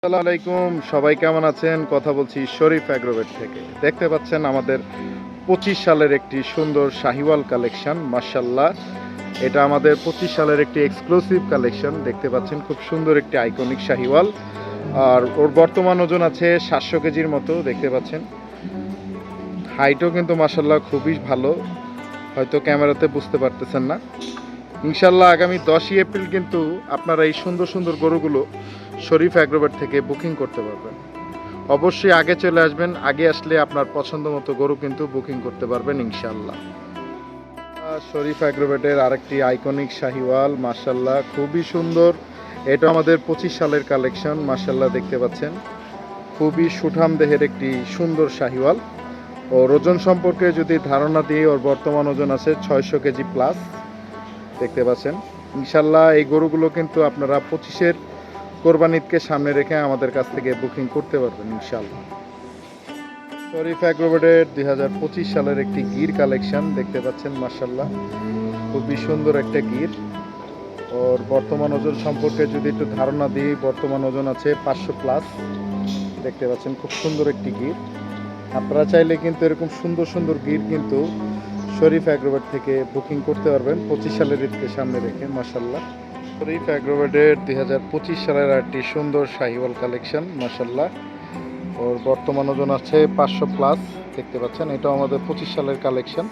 আসসালামু আলাইকুম, সবাই কেমন আছেন? কথা বলছি শরীফ অ্যাগ্রোভেট থেকে। দেখতে পাচ্ছেন আমাদের 25 সালের একটি সুন্দর শাহিওয়াল কালেকশন। মাশাআল্লাহ, এটা আমাদের 25 সালের একটি এক্সক্লুসিভ কালেকশন। দেখতে পাচ্ছেন খুব সুন্দর একটি আইকনিক শাহিওয়াল। আর ওর বর্তমান ওজন আছে 700 কেজির মতো। দেখতে পাচ্ছেন হাইটও কিন্তু মাশাআল্লাহ খুবই ভালো, হয়তো ক্যামেরাতে বুঝতে পারতেছেন না। ইনশাল্লাহ আগামী 10ই এপ্রিল কিন্তু আপনারা এই সুন্দর সুন্দর গরুগুলো শরীফ অ্যাগ্রোভেট থেকে বুকিং করতে পারবেন। অবশ্যই আগে চলে আসবেন, আগে আসলে আপনার পছন্দ মতো গরু কিন্তু বুকিং করতে পারবেন ইনশাল্লাহ। শরীফ অ্যাগ্রোভেটের আরেকটি আইকনিক শাহিওয়াল, মাশাল্লাহ খুবই সুন্দর। এটা আমাদের 25 সালের কালেকশন। মাশাল্লাহ দেখতে পাচ্ছেন খুবই সুঠাম দেহের একটি সুন্দর শাহিওয়াল। ওর ওজন সম্পর্কে যদি ধারণা দিই, ওর বর্তমান ওজন আছে 600 কেজি প্লাস। দেখতে পাচ্ছেন ইনশাল্লাহ এই গরুগুলো কিন্তু আপনারা 25-এর কোরবান ঈদকে সামনে রেখে আমাদের কাছ থেকে বুকিং করতে পারবেন ইনশাল্লাহ। শরীফ অ্যাগ্রোভেটের 2025 সালের একটি গির কালেকশন দেখতে পাচ্ছেন। মাশাল্লাহ খুবই সুন্দর একটা গির। ওর বর্তমান ওজন সম্পর্কে যদি একটু ধারণা দিই, বর্তমান ওজন আছে 500 প্লাস। দেখতে পাচ্ছেন খুব সুন্দর একটি গির। আপনারা চাইলে কিন্তু এরকম সুন্দর সুন্দর গির কিন্তু শরীফ অ্যাগ্রোভেট থেকে বুকিং করতে পারবেন 25 সালের ঈদকে সামনে রেখে। মাশাল্লাহ শরীফ অ্যাগ্রোভেটের 2025 সালের একটি সুন্দর শাহিওয়াল কালেকশন। মাশাল্লাহ ওর বর্তমান ওজন আছে 500 প্লাস। দেখতে পাচ্ছেন এটাও আমাদের 25 সালের কালেকশন।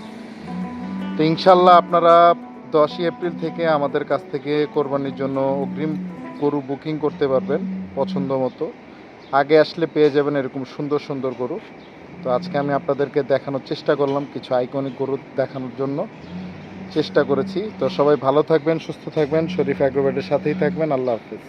তো ইনশাল্লাহ আপনারা 10ই এপ্রিল থেকে আমাদের কাছ থেকে কোরবানির জন্য অগ্রিম গরু বুকিং করতে পারবেন পছন্দ মতো। আগে আসলে পেয়ে যাবেন এরকম সুন্দর সুন্দর গরু। তো আজকে আমি আপনাদেরকে দেখানোর চেষ্টা করলাম, কিছু আইকনিক গরু দেখানোর জন্য চেষ্টা করেছি। তো সবাই ভালো থাকবেন, সুস্থ থাকবেন, শরীফ অ্যাগ্রোভেটের সাথেই থাকবেন। আল্লাহ হাফিজ।